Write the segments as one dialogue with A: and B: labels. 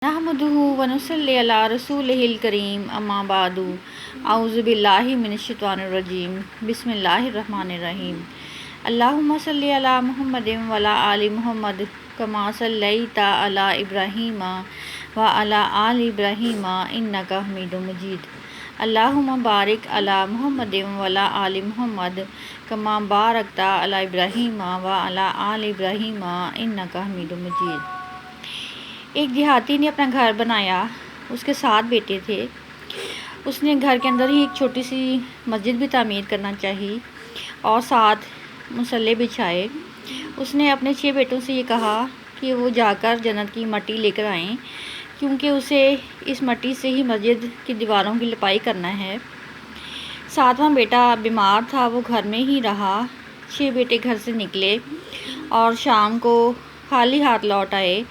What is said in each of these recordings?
A: نحمدہ ونصلی علی رسولہ الکریم اما بعد اعوذ باللہ من الشیطان الرجیم بسم اللہ الرحمن الرحیم اللہم صلی علی محمد وعلی آل محمد کما صلیت علی ابراہیم وعلی آل ابراہیم انک حمید مجید اللہم بارک علی محمد وعلی آل محمد کما بارکت علی ابراہیم وعلی آل ابراہیم انک حمید مجید۔ ایک دیہاتی نے اپنا گھر بنایا، اس کے 7 بیٹے تھے۔ اس نے گھر کے اندر ہی ایک چھوٹی سی مسجد بھی تعمیر کرنا چاہی اور 7 مصلے بچھائے۔ اس نے اپنے 6 بیٹوں سے یہ کہا کہ وہ جا کر جنت کی مٹی لے کر آئیں، کیونکہ اسے اس مٹی سے ہی مسجد کی دیواروں کی لپائی کرنا ہے۔ 7واں بیٹا بیمار تھا، وہ گھر میں ہی رہا۔ 6 بیٹے گھر سے نکلے اور شام کو خالی ہاتھ لوٹ آئے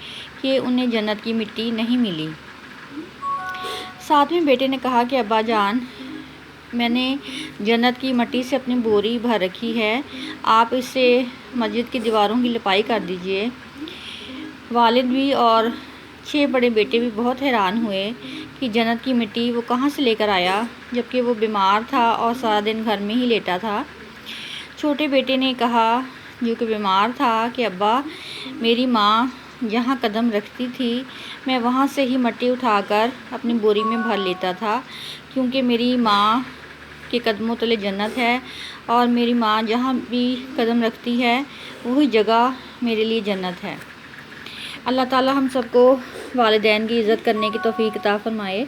A: کہ انہیں جنت کی مٹی نہیں ملی۔ 7ویں بیٹے نے کہا کہ ابا جان، میں نے جنت کی مٹی سے اپنی بوری بھر رکھی ہے، آپ اس سے مسجد کی دیواروں کی لپائی کر دیجئے۔ والد بھی اور 6 بڑے بیٹے بھی بہت حیران ہوئے کہ جنت کی مٹی وہ کہاں سے لے کر آیا، جبکہ وہ بیمار تھا اور سارا دن گھر میں ہی لیٹا تھا۔ چھوٹے بیٹے نے کہا، جو کہ بیمار تھا، کہ ابا، میری ماں جہاں قدم رکھتی تھی میں وہاں سے ہی مٹی اٹھا کر اپنی بوری میں بھر لیتا تھا، کیونکہ میری ماں کے قدموں تلے جنت ہے اور میری ماں جہاں بھی قدم رکھتی ہے وہی جگہ میرے لیے جنت ہے۔ اللہ تعالی ہم سب کو والدین کی عزت کرنے کی توفیق عطا فرمائے۔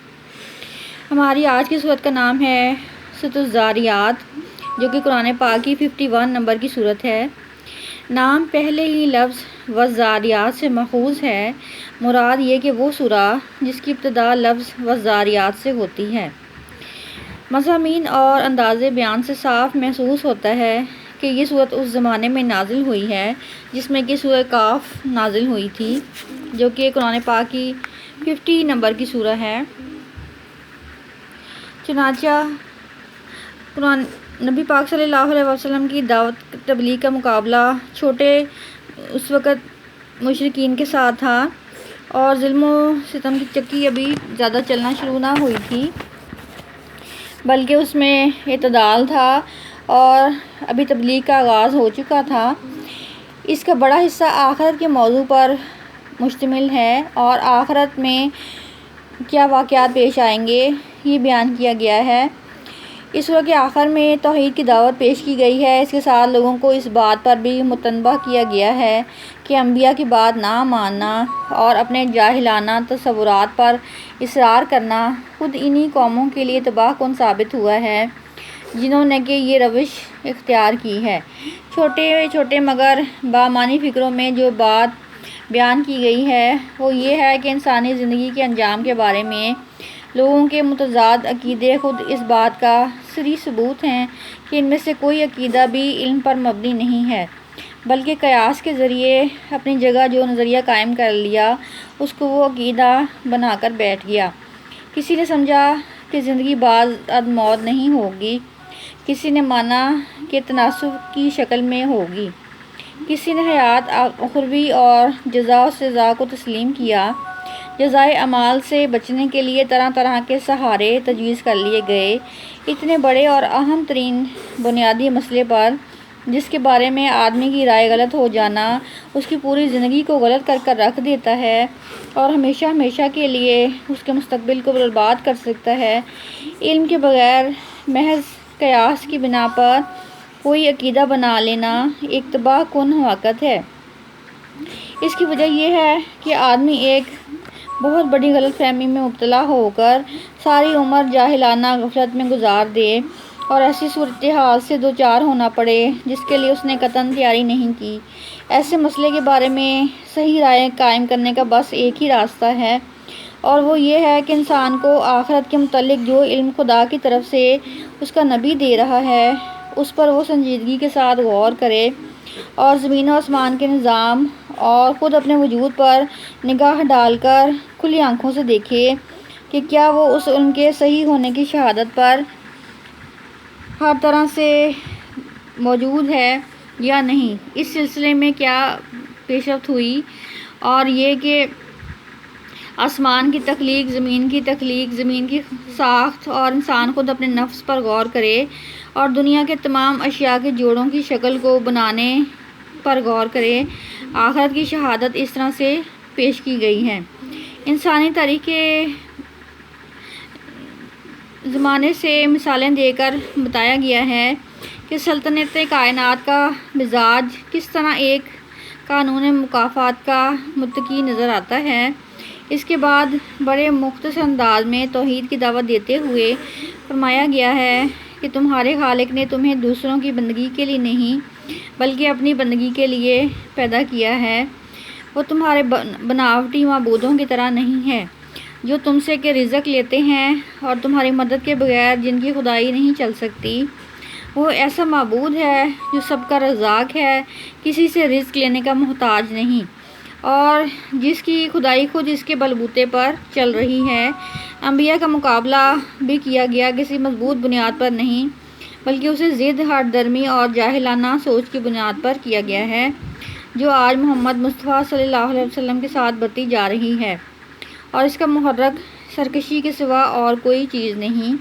A: ہماری آج کی سورت کا نام ہے سورۃ الذاریات، جو کہ قرآن پاک کی 51 نمبر کی سورت ہے۔ نام پہلے ہی لفظ والذاریات سے ماخوذ ہے۔ مراد یہ کہ وہ سورہ جس کی ابتدا لفظ والذاریات سے ہوتی ہے۔ مضامین اور انداز بیان سے صاف محسوس ہوتا ہے کہ یہ سورت اس زمانے میں نازل ہوئی ہے جس میں کہ سورہ کاف نازل ہوئی تھی، جو کہ قرآن پاک کی 50 نمبر کی سورہ ہے۔ چنانچہ نبی پاک صلی اللہ علیہ وسلم کی دعوت تبلیغ کا مقابلہ چھوٹے اس وقت مشرکین کے ساتھ تھا، اور ظلم و ستم کی چکی ابھی زیادہ چلنا شروع نہ ہوئی تھی، بلکہ اس میں اعتدال تھا اور ابھی تبلیغ کا آغاز ہو چکا تھا۔ اس کا بڑا حصہ آخرت کے موضوع پر مشتمل ہے اور آخرت میں کیا واقعات پیش آئیں گے یہ بیان کیا گیا ہے۔ اس سورہ کے آخر میں توحید کی دعوت پیش کی گئی ہے۔ اس کے ساتھ لوگوں کو اس بات پر بھی متنبہ کیا گیا ہے کہ انبیاء کی بات نہ ماننا اور اپنے جاہلانہ تصورات پر اصرار کرنا خود انہی قوموں کے لیے تباہ کن ثابت ہوا ہے جنہوں نے کہ یہ روش اختیار کی ہے۔ چھوٹے چھوٹے مگر بامعنی فکروں میں جو بات بیان کی گئی ہے وہ یہ ہے کہ انسانی زندگی کے انجام کے بارے میں لوگوں کے متضاد عقیدے خود اس بات کا صریح ثبوت ہیں کہ ان میں سے کوئی عقیدہ بھی علم پر مبنی نہیں ہے، بلکہ قیاس کے ذریعے اپنی جگہ جو نظریہ قائم کر لیا اس کو وہ عقیدہ بنا کر بیٹھ گیا۔ کسی نے سمجھا کہ زندگی بعد از موت نہیں ہوگی، کسی نے مانا کہ تناسخ کی شکل میں ہوگی، کسی نے حیات اخروی اور جزا و سزا کو تسلیم کیا۔ جزائے اعمال سے بچنے کے لیے طرح طرح کے سہارے تجویز کر لیے گئے، اتنے بڑے اور اہم ترین بنیادی مسئلے پر جس کے بارے میں آدمی کی رائے غلط ہو جانا اس کی پوری زندگی کو غلط کر رکھ دیتا ہے اور ہمیشہ ہمیشہ کے لیے اس کے مستقبل کو برباد کر سکتا ہے۔ علم کے بغیر محض قیاس کی بنا پر کوئی عقیدہ بنا لینا ایک تباہ کن حماقت ہے۔ اس کی وجہ یہ ہے کہ آدمی ایک بہت بڑی غلط فہمی میں مبتلا ہو کر ساری عمر جاہلانہ غفلت میں گزار دے اور ایسی صورتحال سے دوچار ہونا پڑے جس کے لیے اس نے قطعاً تیاری نہیں کی۔ ایسے مسئلے کے بارے میں صحیح رائے قائم کرنے کا بس ایک ہی راستہ ہے، اور وہ یہ ہے کہ انسان کو آخرت کے متعلق جو علم خدا کی طرف سے اس کا نبی دے رہا ہے اس پر وہ سنجیدگی کے ساتھ غور کرے اور زمین و آسمان کے نظام اور خود اپنے وجود پر نگاہ ڈال کر کھلی آنکھوں سے دیکھے کہ کیا وہ اس علم کے صحیح ہونے کی شہادت پر ہر طرح سے موجود ہے یا نہیں، اس سلسلے میں کیا پیش رفت ہوئی، اور یہ کہ آسمان کی تخلیق، زمین کی تخلیق، زمین کی ساخت اور انسان خود اپنے نفس پر غور کرے اور دنیا کے تمام اشیاء کے جوڑوں کی شکل کو بنانے پر غور کرے۔ آخرت کی شہادت اس طرح سے پیش کی گئی ہے۔ انسانی تاریخ کے زمانے سے مثالیں دے کر بتایا گیا ہے کہ سلطنت کائنات کا مزاج کس طرح ایک قانون مکافات کا متقی نظر آتا ہے۔ اس کے بعد بڑے مختصر انداز میں توحید کی دعوت دیتے ہوئے فرمایا گیا ہے کہ تمہارے خالق نے تمہیں دوسروں کی بندگی کے لیے نہیں بلکہ اپنی بندگی کے لیے پیدا کیا ہے۔ وہ تمہارے بناوٹی معبودوں کی طرح نہیں ہے جو تم سے کہ رزق لیتے ہیں اور تمہاری مدد کے بغیر جن کی خدائی نہیں چل سکتی۔ وہ ایسا معبود ہے جو سب کا رزاق ہے، کسی سے رزق لینے کا محتاج نہیں، اور جس کی خدائی خود اس کے بلبوتے پر چل رہی ہے۔ انبیاء کا مقابلہ بھی کیا گیا کسی مضبوط بنیاد پر نہیں بلکہ اسے ضد، ہٹ درمی اور جاہلانہ سوچ کی بنیاد پر کیا گیا ہے جو آج محمد مصطفیٰ صلی اللہ علیہ وسلم کے ساتھ برتی جا رہی ہے، اور اس کا محرک سرکشی کے سوا اور کوئی چیز نہیں۔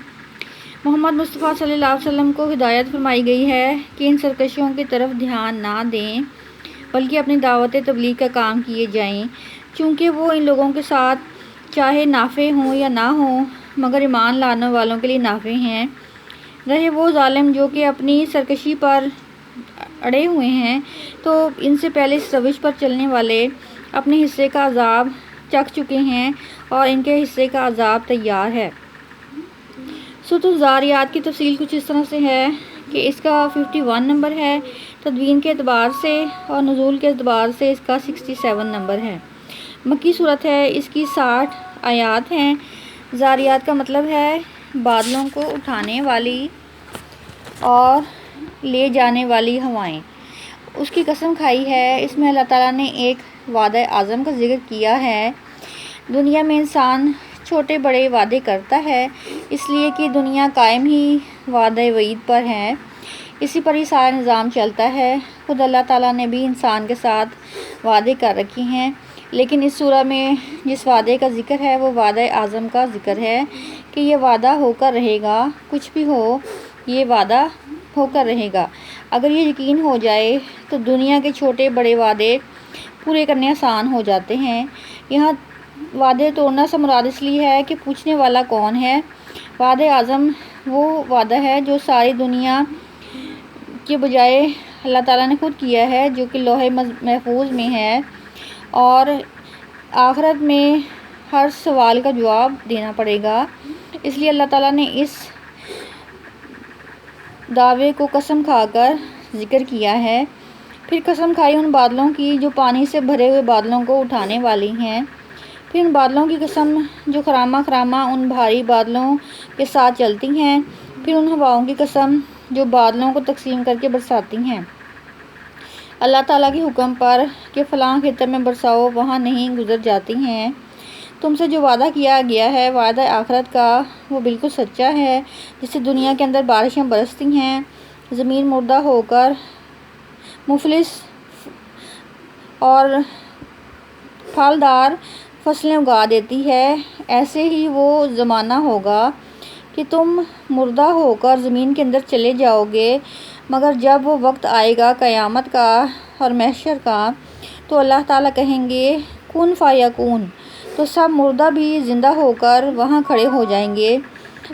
A: محمد مصطفیٰ صلی اللہ علیہ وسلم کو ہدایت فرمائی گئی ہے کہ ان سرکشیوں کی طرف دھیان نہ دیں بلکہ اپنی دعوت تبلیغ کا کام کیے جائیں، چونکہ وہ ان لوگوں کے ساتھ چاہے نافع ہوں یا نہ ہوں مگر ایمان لانے والوں کے لیے نافع ہیں۔ رہے وہ ظالم جو کہ اپنی سرکشی پر اڑے ہوئے ہیں تو ان سے پہلے اس روش پر چلنے والے اپنے حصے کا عذاب چکھ چکے ہیں اور ان کے حصے کا عذاب تیار ہے۔ سورۃ الذاریات کی تفصیل کچھ اس طرح سے ہے کہ اس کا 51 نمبر ہے، تدوین کے اعتبار سے، اور نزول کے اعتبار سے اس کا 67 نمبر ہے۔ مکی صورت ہے، اس کی 60 آیات ہیں۔ ذاریات کا مطلب ہے بادلوں کو اٹھانے والی اور لے جانے والی ہوائیں۔ اس کی قسم کھائی ہے۔ اس میں اللہ تعالیٰ نے ایک وعدہ اعظم کا ذکر کیا ہے۔ دنیا میں انسان چھوٹے بڑے وعدے کرتا ہے اس لیے کہ دنیا قائم ہی وعدہ وعید پر ہے، اسی پر ہی سارا نظام چلتا ہے۔ خود اللہ تعالیٰ نے بھی انسان کے ساتھ وعدے کر رکھے ہیں، لیکن اس سورہ میں جس وعدے کا ذکر ہے وہ وعدہ اعظم کا ذکر ہے کہ یہ وعدہ ہو کر رہے گا، کچھ بھی ہو یہ وعدہ ہو کر رہے گا۔ اگر یہ یقین ہو جائے تو دنیا کے چھوٹے بڑے وعدے پورے کرنے آسان ہو جاتے ہیں۔ یہاں وعدے توڑنا سے مراد اس لیے ہے کہ پوچھنے والا کون ہے۔ وعدہ اعظم وہ وعدہ ہے جو ساری دنیا کے بجائے اللہ تعالیٰ نے خود کیا ہے، جو کہ لوح محفوظ میں ہے، اور آخرت میں ہر سوال کا جواب دینا پڑے گا۔ اس لیے اللہ تعالیٰ نے اس دعوے کو قسم کھا کر ذکر کیا ہے۔ پھر قسم کھائی ان بادلوں کی جو پانی سے بھرے ہوئے بادلوں کو اٹھانے والی ہیں۔ پھر ان بادلوں کی قسم جو خرامہ خرامہ ان بھاری بادلوں کے ساتھ چلتی ہیں۔ پھر ان ہواؤں کی قسم جو بادلوں کو تقسیم کر کے برساتی ہیں اللہ تعالیٰ کے حکم پر کہ فلاں خطے میں برساؤ، وہاں نہیں گزر جاتی ہیں۔ تم سے جو وعدہ کیا گیا ہے وعدہ آخرت کا وہ بالکل سچا ہے، جس سے دنیا کے اندر بارشیں برستی ہیں، زمین مردہ ہو کر مفلس اور پھلدار فصلیں اگا دیتی ہے۔ ایسے ہی وہ زمانہ ہوگا کہ تم مردہ ہو کر زمین کے اندر چلے جاؤ گے، مگر جب وہ وقت آئے گا قیامت کا اور محشر کا تو اللہ تعالیٰ کہیں گے کن فیکون، تو سب مردہ بھی زندہ ہو کر وہاں کھڑے ہو جائیں گے۔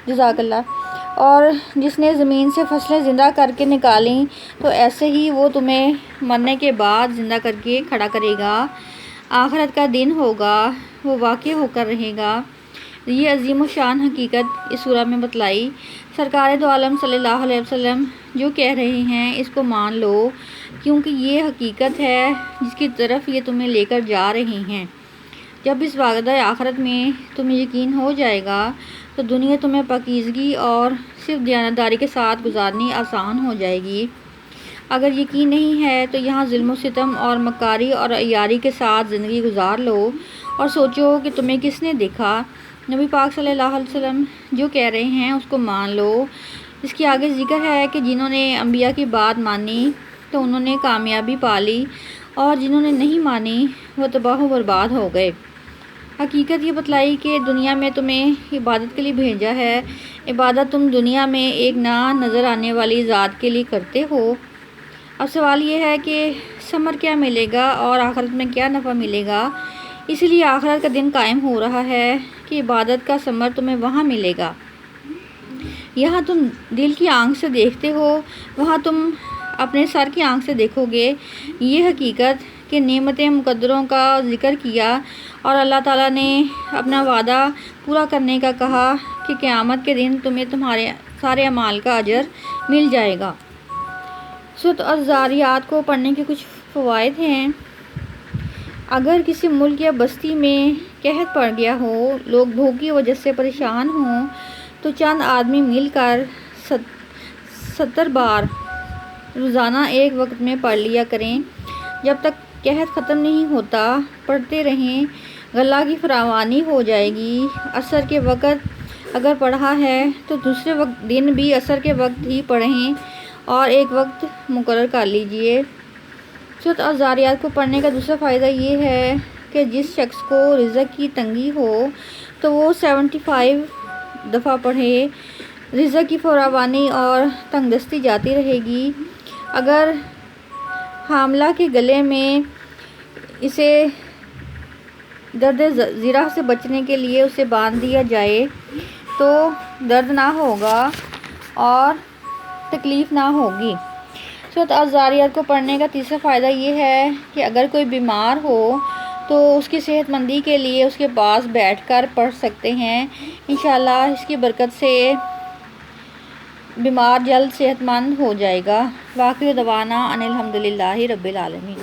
A: جزاک اللہ۔ اور جس نے زمین سے فصلیں زندہ کر کے نکالیں تو ایسے ہی وہ تمہیں مرنے کے بعد زندہ کر کے کھڑا کرے گا۔ آخرت کا دن ہوگا، وہ واقع ہو کر رہے گا۔ یہ عظیم و شان حقیقت اس سورہ میں بتلائی۔ سرکار دو عالم صلی اللہ علیہ وسلم جو کہہ رہے ہیں اس کو مان لو، کیونکہ یہ حقیقت ہے جس کی طرف یہ تمہیں لے کر جا رہے ہیں۔ جب اس وعدہ آخرت میں تمہیں یقین ہو جائے گا تو دنیا تمہیں پاکیزگی اور صرف دیانتداری کے ساتھ گزارنی آسان ہو جائے گی۔ اگر یقین نہیں ہے تو یہاں ظلم و ستم اور مکاری اور عیاری کے ساتھ زندگی گزار لو اور سوچو کہ تمہیں کس نے دیکھا۔ نبی پاک صلی اللہ علیہ وسلم جو کہہ رہے ہیں اس کو مان لو۔ اس کے آگے ذکر ہے کہ جنہوں نے انبیاء کی بات مانی تو انہوں نے کامیابی پا لی، اور جنہوں نے نہیں مانی وہ تباہ و برباد ہو گئے۔ حقیقت یہ بتلائی کہ دنیا میں تمہیں عبادت کے لیے بھیجا ہے، عبادت تم دنیا میں ایک نہ نظر آنے والی ذات کے لیے کرتے ہو۔ اب سوال یہ ہے کہ ثمر کیا ملے گا اور آخرت میں کیا نفع ملے گا۔ اسی لیے آخرت کا دن قائم ہو رہا ہے کہ عبادت کا ثمر تمہیں وہاں ملے گا۔ یہاں تم دل کی آنکھ سے دیکھتے ہو، وہاں تم اپنے سر کی آنکھ سے دیکھو گے۔ یہ حقیقت کہ نعمت مقدروں کا ذکر کیا اور اللہ تعالیٰ نے اپنا وعدہ پورا کرنے کا کہا کہ قیامت کے دن تمہیں تمہارے سارے اعمال کا اجر مل جائے گا۔ سورۃ الذاریات کو پڑھنے کے کچھ فوائد ہیں۔ اگر کسی ملک یا بستی میں قحط پڑ گیا ہو، لوگ بھوک کی وجہ سے پریشان ہوں، تو چند آدمی مل کر 70 بار روزانہ ایک وقت میں پڑھ لیا کریں۔ جب تک قحط ختم نہیں ہوتا پڑھتے رہیں، غلہ کی فراوانی ہو جائے گی۔ عصر کے وقت اگر پڑھا ہے تو دوسرے دن بھی عصر کے وقت ہی پڑھیں اور ایک وقت مقرر کر لیجئے۔ سورۃ الذاریات کو پڑھنے کا دوسرا فائدہ یہ ہے کہ جس شخص کو رزق کی تنگی ہو تو وہ 75 دفعہ پڑھے، رزق کی فراوانی اور تنگ دستی جاتی رہے گی۔ اگر حاملہ کے گلے میں اسے درد ذرا سے بچنے کے لیے اسے باندھ دیا جائے تو درد نہ ہوگا اور تکلیف نہ ہوگی۔ سورۃ الذاریات کو پڑھنے کا تیسرا فائدہ یہ ہے کہ اگر کوئی بیمار ہو تو اس کی صحت مندی کے لیے اس کے پاس بیٹھ کر پڑھ سکتے ہیں۔ انشاءاللہ اس کی برکت سے بیمار جلد صحت مند ہو جائے گا۔ وآخر دعوانا ان الحمدللہ رب العالمین۔